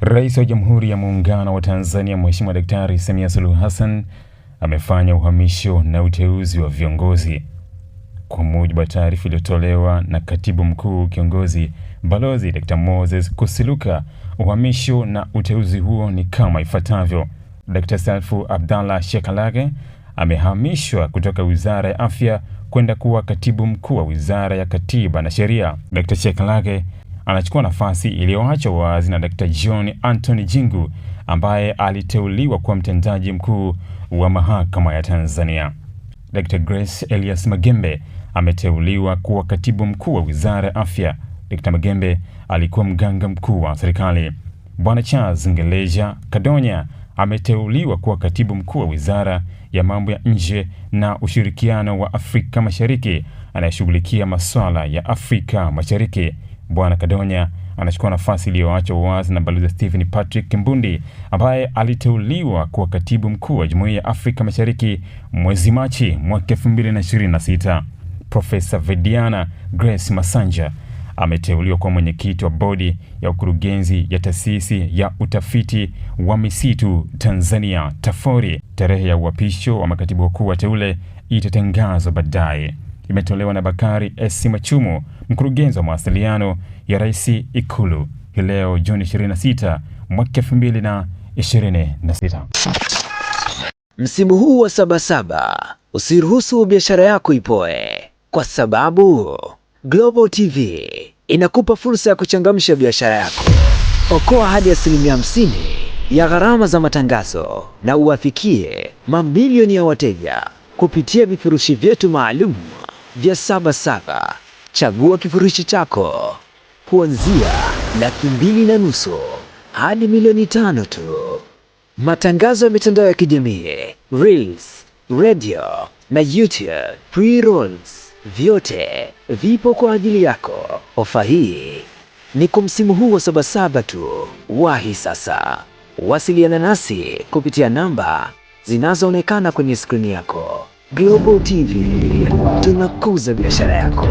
Rais wa Jamhuri ya Muungano wa Tanzania Mheshimiwa Daktari Samia Suluhu Hassan amefanya uhamisho na uteuzi wa viongozi. Kwa mujibu wa taarifa iliyotolewa na Katibu Mkuu Kiongozi Balozi Dr. Moses Kusiluka, uhamisho na uteuzi huo ni kama ifuatavyo. Dr. Salfu Abdallah Shekalage amehamishwa kutoka Wizara ya Afya kwenda kuwa Katibu Mkuu wa Wizara ya Katiba na Sheria. Dr. Shekalage anachukua nafasi iliyoachwa wazi na Dr. John Anthony Jingu ambaye aliteuliwa kuwa mtendaji mkuu wa Mahakama ya Tanzania. Dr. Grace Elias Magembe ameteuliwa kuwa Katibu Mkuu wa Wizara ya Afya. Dr. Magembe alikuwa mganga mkuu wa serikali. Bwana Charles Ngeleja Kadonya ameteuliwa kuwa Katibu Mkuu wa Wizara ya Mambo ya Nje na Ushirikiano wa Afrika Mashariki anayeshughulikia masuala ya Afrika Mashariki. Bwana Kadonya anachukua nafasi iliyoachwa wazi na Balozi Stephen Patrick Mbundi ambaye aliteuliwa kuwa Katibu Mkuu wa Jumuiya ya Afrika Mashariki mwezi Machi mwaka 2026. Profesa Vediana Grace Masanja ameteuliwa kuwa mwenyekiti wa bodi ya ukurugenzi ya Taasisi ya Utafiti wa Misitu Tanzania TAFORI. Tarehe ya uapisho wa makatibu wakuu wateule itatangazwa baadaye. Imetolewa na Bakari S. Machumu, mkurugenzi wa mawasiliano ya Rais Ikulu, leo Juni 26 mwaka 2026. Msimu huu wa Sabasaba, usiruhusu biashara yako ipoe, kwa sababu Global TV inakupa fursa ya kuchangamsha biashara yako. Okoa hadi 50% ya gharama za matangazo na uwafikie mamilioni ya wateja kupitia vifurushi vyetu maalum vya Sabasaba. Chagua kifurushi chako kuanzia $250,000 hadi $500,000 tu. Matangazo ya mitandao ya kijamii, Reels, radio na YouTube pre-rolls, vyote vipo kwa ajili yako. Ofa hii ni kwa msimu huu wa Sabasaba tu. Wahi sasa. Wasiliana nasi kupitia namba zinazoonekana kwenye skrini yako. Global TV, tunakuza biashara yako.